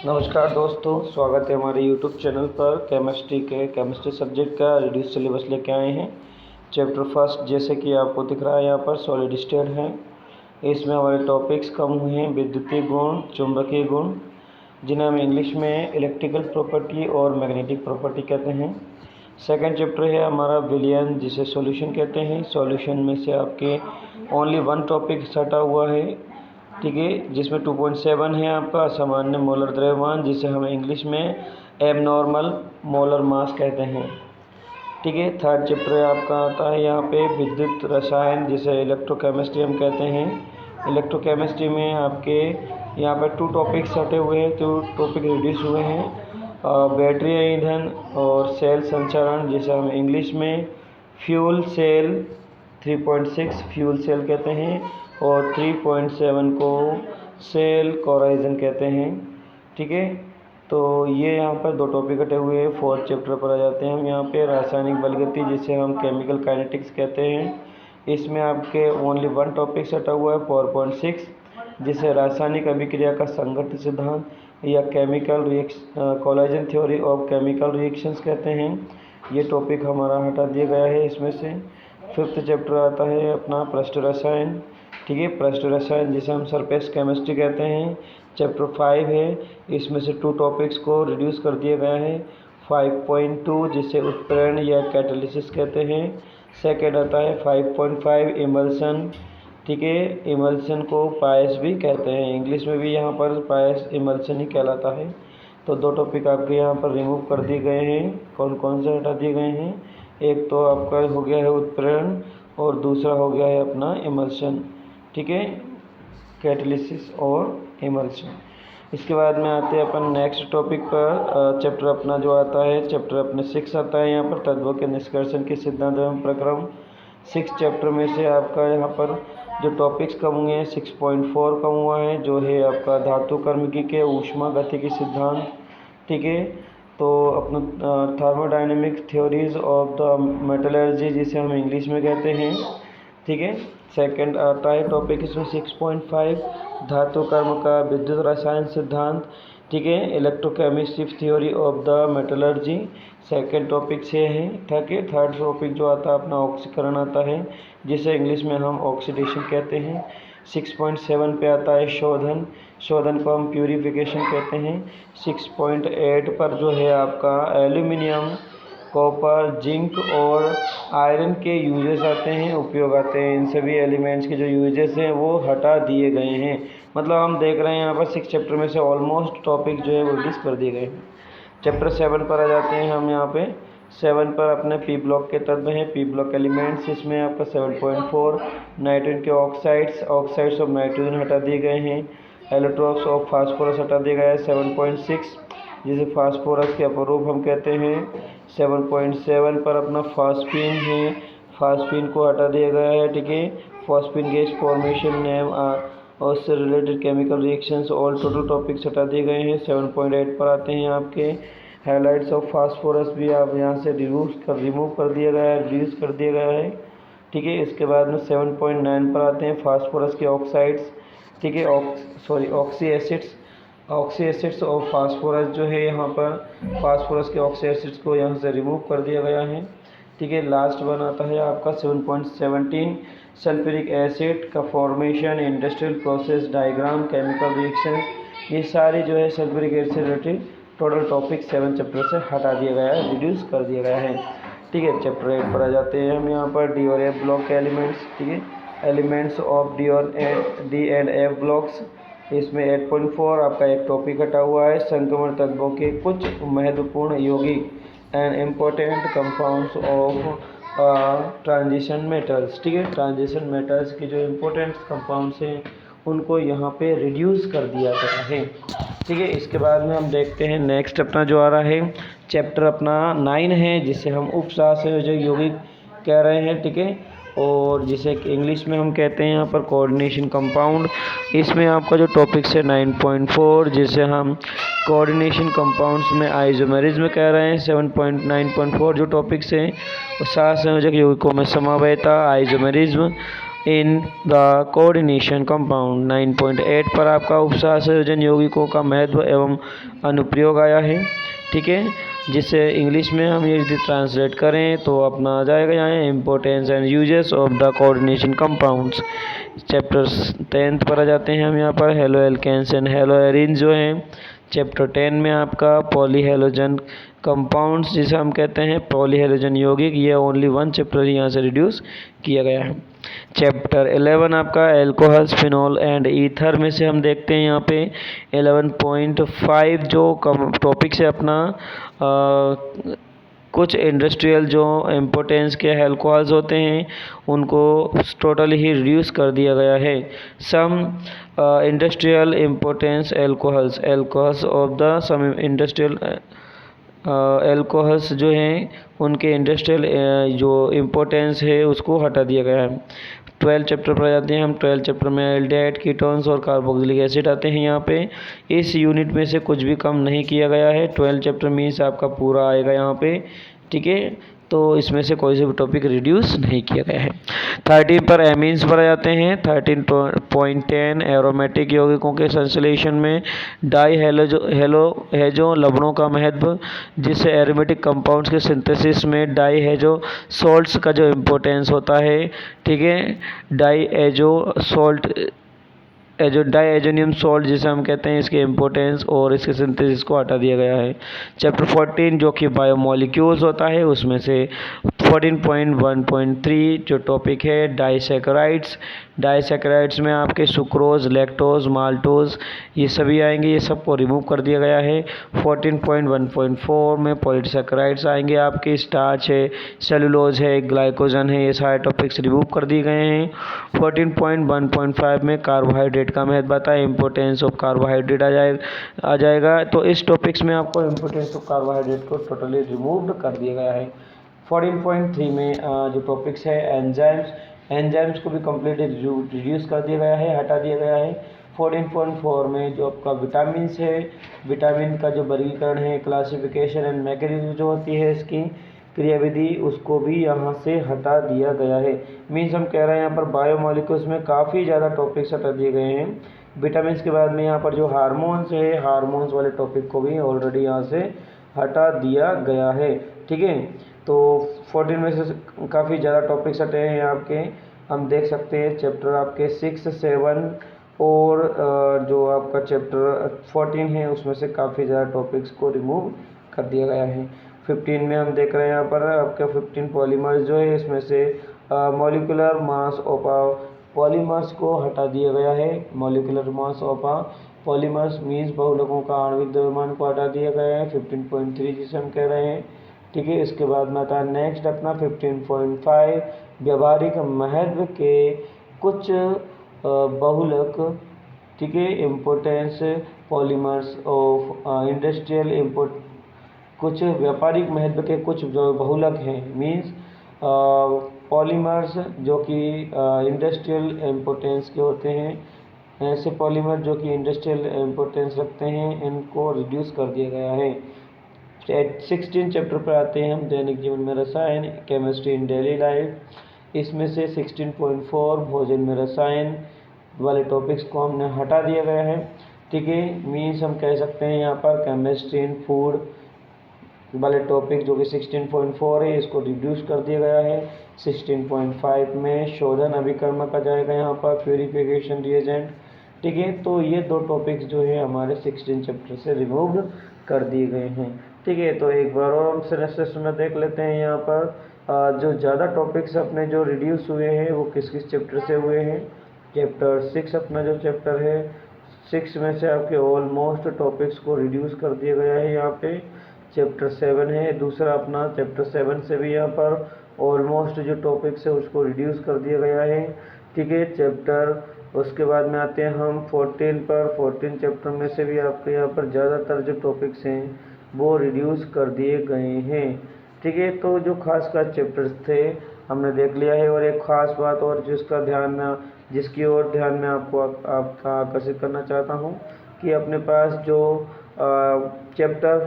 नमस्कार दोस्तों, स्वागत है हमारे यूट्यूब चैनल पर। केमिस्ट्री सब्जेक्ट का रिड्यूस सिलेबस लेके आए हैं। चैप्टर फर्स्ट जैसे कि आपको दिख रहा है यहाँ पर सॉलिड स्टेट है। इसमें हमारे टॉपिक्स कम हुए हैं विद्युतीय गुण, चुंबकीय गुण, जिन्हें हम इंग्लिश में इलेक्ट्रिकल प्रॉपर्टी और मैग्नेटिक प्रॉपर्टी कहते हैं। सेकंड चैप्टर है हमारा विलियन, जिसे सॉल्यूशन कहते हैं। सॉल्यूशन में से आपके ओनली वन टॉपिक सटा हुआ है, ठीक है, जिसमें 2.7 है आपका असामान्य मोलर द्रव्यमान, जिसे हम इंग्लिश में एबनॉर्मल मोलर मास कहते हैं, ठीक है। थर्ड चैप्टर आपका आता है यहाँ पे विद्युत रसायन, जिसे इलेक्ट्रोकेमिस्ट्री हम कहते हैं। इलेक्ट्रोकेमिस्ट्री में आपके यहाँ पर 2 टॉपिक सटे हुए हैं, 2 टॉपिक रिड्यूस हुए हैं, बैटरी ईंधन और सेल संचारण, जिसे हम इंग्लिश में फ्यूल सेल 3.6 फ्यूल सेल कहते हैं और 3.7 को सेल कोराइजन कहते हैं, ठीक है। तो ये यहाँ पर 2 टॉपिक कटे हुए हैं। फोर्थ चैप्टर पर आ जाते हैं हम यहाँ पे रासायनिक बलगति, जिसे हम केमिकल काइनेटिक्स कहते हैं। इसमें आपके ओनली वन टॉपिक सटा हुआ है 4.6, जिसे रासायनिक अभिक्रिया का संगठन सिद्धांत या chemical collagen theory of chemical reactions कहते हैं। ये टॉपिक हमारा हटा दिया गया है इसमें से। फिफ्थ चैप्टर आता है अपना पृष्ठ रसायन, ठीक है, पृष्ठ रसायन जिसे हम सरफेस केमिस्ट्री कहते हैं। चैप्टर 5 है, इसमें से 2 टॉपिक्स को रिड्यूस कर दिया गया है। 5.2 जिसे उत्प्रेरण या कैटालिसिस कहते हैं। सेकेंड आता है 5.5 इमल्सन, ठीक है, इमल्सन को पायस भी कहते हैं, इंग्लिश में भी यहाँ पर पायस इमल्सन ही कहलाता है। तो 2 टॉपिक आपके यहाँ पर रिमूव कर दिए गए हैं। कौन कौन से हटा दिए गए हैं? एक तो आपका हो गया है उत्प्रेरण और दूसरा हो गया है अपना इमल्सन, ठीक है, कैटालिसिस और इमल्सन। इसके बाद में आते हैं अपन नेक्स्ट टॉपिक पर। चैप्टर अपना जो आता है, चैप्टर अपने 6 आता है यहाँ पर तत्वों के निष्कर्षण के सिद्धांत एवं प्रक्रम। 6 चैप्टर में से आपका यहाँ पर जो टॉपिक्स कम हुए हैं 6.4 कम हुआ है, जो है आपका धातु कर्मिकी के ऊष्मा गतिकी सिद्धांत, ठीक है। तो अपना thermodynamic theories of the metallurgy, जिसे हम इंग्लिश में कहते हैं, ठीक है। सेकंड आता है टॉपिक इसमें 6.5 धातु कर्म का विद्युत रसायन सिद्धांत, ठीक है, electrochemistry theory of the metallurgy. Second topic से है, ठीक है। थर्ड टॉपिक जो आता है अपना ऑक्सीकरण आता है, जिसे इंग्लिश में हम ऑक्सीडेशन कहते हैं। 6.7 पे आता है शोधन, शोधन को हम प्यूरिफिकेशन कहते हैं। 6.8 पर जो है आपका एल्यूमिनियम, कॉपर, जिंक और आयरन के यूजेस आते हैं, उपयोग आते हैं। इन सभी एलिमेंट्स के जो यूजेस हैं वो हटा दिए गए हैं। मतलब हम देख रहे हैं यहाँ पर 6 चैप्टर में से ऑलमोस्ट टॉपिक जो है वो डिस कर दिए गए हैं। चैप्टर 7 पर आ जाते हैं हम यहाँ पे। 7 पर अपने पी ब्लॉक के तत्व हैं, पी ब्लॉक एलिमेंट्स। इसमें आपका 7.4 नाइट्रोजन के ऑक्साइड्स ऑफ नाइट्रोजन हटा दिए गए हैं। एलोट्रोप्स ऑफ फास्फोरस हटा दिया गया है 7.6, जिसे फास्फोरस के अपरूप हम कहते हैं। 7.7 पर अपना फास्फीन है, फास्फीन को हटा दिया गया है, ठीक है। फास्फीन गैस फॉर्मेशन नेम और उससे related chemical reactions all total topics हटा दिए गए हैं। 7.8 पर आते हैं आपके हैलाइड्स ऑफ फास्फोरस, भी आप यहाँ से रिमूव कर दिया गया है, रिड्यूस कर दिया गया है, ठीक है। इसके बाद में 7.9 पर आते हैं फास्फोरस के ऑक्साइड्स, ठीक है, ऑक्सी एसिड्स और फास्फोरस जो है यहाँ पर फास्फोरस के ऑक्सी एसिड्स को यहाँ से रिमूव कर दिया गया है, ठीक है। लास्ट वन आता है आपका 7.17 सल्फ्यूरिक एसिड का formation, industrial process diagram, chemical reaction. ये सारे जो है sulphuric acid related total topic 7 chapter से हटा दिया गया है, रिड्यूस कर दिया गया है, ठीक है। चैप्टर 8 पर आ जाते हैं हम यहाँ पर डी और एफ ब्लॉक के एलिमेंट्स, ठीक है, elements of D and F blocks. इसमें 8.4 आपका एक टॉपिक हटा हुआ है, संक्रमण तत्वों के कुछ महत्वपूर्ण यौगिक and important compounds of transition metals, ठीक है। ट्रांजिशन मेटल्स के जो इम्पोर्टेंट कंपाउंड्स हैं उनको यहाँ पे रिड्यूस कर दिया गया है, ठीक है। इसके बाद में हम देखते हैं नेक्स्ट अपना जो आ रहा है चैप्टर अपना 9 है, जिसे हम उपसहसंयोजक यौगिक कह रहे हैं, ठीक है, और जिसे इंग्लिश में हम कहते हैं यहाँ पर कोऑर्डिनेशन कंपाउंड। इसमें आपका जो टॉपिक्स है 9.4, जिसे हम कोऑर्डिनेशन कंपाउंड्स में आइसोमेरिज्म कह रहे हैं। 7.9.4 जो टॉपिक्स हैं वो सहसंयोजक यौगिकों में समवेता, isomerism in the coordination compound. 9.8 पर आपका उपसहार संयोजन यौगिकों का महत्व एवं अनुप्रयोग आया है। ठीक है, जिसे इंग्लिश में हम यदि ट्रांसलेट करें तो अपना आ जाएगा यहाँ importance and uses of the coordination compounds. Chapter 10 पर आ जाते हैं हम यहाँ पर haloalkanes and haloarenes जो हैं। चैप्टर 10 में आपका पॉलीहेलोजन कंपाउंड्स जिसे हम कहते हैं पॉलीहेलोजन यौगिक, ये ओनली 1 चैप्टर यहाँ से रिड्यूस किया गया है। चैप्टर 11 आपका एल्कोहल्स फिनॉल एंड ईथर में से हम देखते हैं यहाँ पे 11.5 जो टॉपिक से अपना कुछ इंडस्ट्रियल जो इम्पोर्टेंस के अल्कोहल्स होते हैं उनको टोटली ही रिड्यूस कर दिया गया है। Some industrial importance alcohols of the some industrial alcohols जो हैं उनके इंडस्ट्रियल जो इम्पोर्टेंस है उसको हटा दिया गया है। 12 चैप्टर पर जाते हैं हम। 12 चैप्टर में एल्डिहाइड, कीटोन्स और कार्बोक्सिलिक एसिड आते हैं यहाँ पे। इस यूनिट में से कुछ भी कम नहीं किया गया है। 12 चैप्टर मीन्स आपका पूरा आएगा यहाँ पे। ठीक है, तो इसमें से कोई से भी टॉपिक रिड्यूस नहीं किया गया है। 13 पर एमीन्स पर आ जाते हैं। 13.10 एरोमेटिक यौगिकों के संश्लेषण में डाई हेलो लवणों का महत्व, जिससे एरोमेटिक कंपाउंड्स के सिंथेसिस में डाई हेजो सॉल्ट्स का जो इम्पोर्टेंस होता है। ठीक है, डाई डाईएजोनियम सॉल्ट जिसे हम कहते हैं, इसके इम्पोर्टेंस और इसके सिंथेसिस को हटा दिया गया है। चैप्टर 14 जो कि बायोमोलिक्यूल्स होता है उसमें से 14.1.3 जो टॉपिक है डाइसैकेराइड्स में आपके सुक्रोज, लैक्टोज, माल्टोज ये सभी आएंगे, ये सबको रिमूव कर दिया गया है। 14.1.4 में पॉलीसैकेराइड्स आएंगे, आपके स्टार्च है, सेलुलोज है, ग्लाइकोजन है, ये सारे टॉपिक्स रिमूव कर दिए गए हैं। 14.1.5 में कार्बोहाइड्रेट का महत्व बताया, इंपॉर्टेंस ऑफ कार्बोहाइड्रेट आ जाएगा। तो इस टॉपिक्स में आपको इंपॉर्टेंस ऑफ कार्बोहाइड्रेट को टोटली रिमूव कर दिया गया है। 14.3 में जो टॉपिक्स है एंजाइम्स को भी कम्प्लीटली रिड्यूस कर दिया गया है, हटा दिया गया है। 14.4 में जो आपका विटामिन्स है, विटामिन का जो वर्गीकरण है, क्लासिफिकेशन एंड मैकेनिज्म जो होती है इसकी क्रियाविधि, उसको भी यहाँ से हटा दिया गया है। मीन्स हम कह रहे हैं यहाँ पर बायोमोलिक्यूल्स में काफ़ी ज़्यादा टॉपिक्स हटा दिए गए हैं। विटामिन्स के बाद में यहाँ पर जो हार्मोन्स है, हार्मोन्स वाले टॉपिक को भी ऑलरेडी यहाँ से हटा दिया गया है। ठीक है, तो 14 में से काफ़ी ज़्यादा टॉपिक्स हटे हैं आपके, हम देख सकते हैं। चैप्टर आपके 6, 7 और जो आपका चैप्टर 14 है उसमें से काफ़ी ज़्यादा टॉपिक्स को रिमूव कर दिया गया है। 15 में हम देख रहे हैं यहाँ पर आपका 15 पॉलीमर्स जो है, इसमें से मॉलिक्यूलर मास ऑफ पॉलीमर्स को हटा दिया गया है। Molecular mass of polymers means बहुलकों का आणविक द्रव्यमान को हटा दिया गया है, 15.3 जिसे हम कह रहे हैं। ठीक है, इसके बाद में आता है नेक्स्ट अपना 15.5 व्यावहारिक महत्व के कुछ बहुलक। ठीक है, इम्पोर्टेंस पॉलीमर्स ऑफ इंडस्ट्रियल कुछ व्यापारिक महत्व के कुछ जो बहुलक हैं, मीन्स पॉलीमर्स जो कि इंडस्ट्रियल इम्पोर्टेंस के होते हैं, ऐसे पॉलीमर जो कि इंडस्ट्रियल इम्पोर्टेंस रखते हैं, इनको रिड्यूस कर दिया गया है। 16 चैप्टर पर आते हैं हम, दैनिक जीवन में रसायन, केमिस्ट्री इन डेली लाइफ। इसमें से 16.4 भोजन में रसायन वाले टॉपिक्स को हमने हटा दिया गया है। ठीक है, मीन्स हम कह सकते हैं यहाँ पर केमिस्ट्री इन फूड वाले टॉपिक जो कि 16.4 है, इसको रिड्यूस कर दिया गया है। 16.5 में शोधन अभिकर्मक आ जाएगा यहाँ पर, प्यूरिफिकेशन रिएजेंट। ठीक है, तो ये दो टॉपिक्स जो है हमारे 16 चैप्टर से रिमूव कर दिए गए हैं। ठीक है, तो एक बार और हम सिलेबस में देख लेते हैं यहाँ पर जो ज़्यादा टॉपिक्स अपने जो रिड्यूस हुए हैं वो किस किस चैप्टर से हुए हैं। चैप्टर 6 अपना जो चैप्टर है, 6 में से आपके ऑलमोस्ट टॉपिक्स को रिड्यूस कर दिया गया है यहाँ पे। चैप्टर 7 है दूसरा अपना, चैप्टर 7 से भी यहाँ पर ऑलमोस्ट जो टॉपिक्स है उसको रिड्यूस कर दिया गया है। ठीक है, उसके बाद में आते हैं हम 14 पर। 14 चैप्टर में से भी आपके यहाँ पर ज़्यादातर जो टॉपिक्स हैं वो रिड्यूस कर दिए गए हैं। ठीक है, तो जो खास चैप्टर्स थे हमने देख लिया है। और एक ख़ास बात और जिसकी ओर ध्यान में आपका आकर्षित करना चाहता हूँ कि अपने पास जो चैप्टर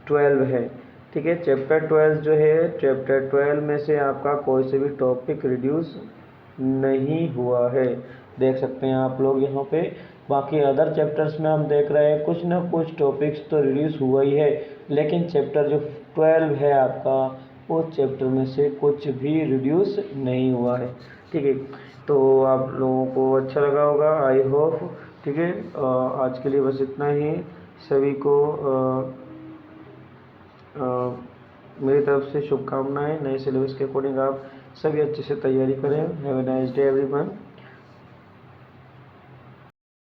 12 है, ठीक है, चैप्टर 12 जो है, चैप्टर 12 में से आपका कोई से भी टॉपिक रिड्यूस नहीं हुआ है। देख सकते हैं आप लोग यहाँ पे। बाकी अदर चैप्टर्स में हम देख रहे हैं कुछ ना कुछ टॉपिक्स तो रिड्यूस हुआ ही है, लेकिन चैप्टर जो 12 है आपका, उस चैप्टर में से कुछ भी रिड्यूस नहीं हुआ है। ठीक है, तो आप लोगों को अच्छा लगा होगा, आई होप। ठीक है, आज के लिए बस इतना ही। सभी को मेरी तरफ से शुभकामनाएं। नए सिलेबस के अकॉर्डिंग आप सभी अच्छे से तैयारी करें। Have a nice day everyone.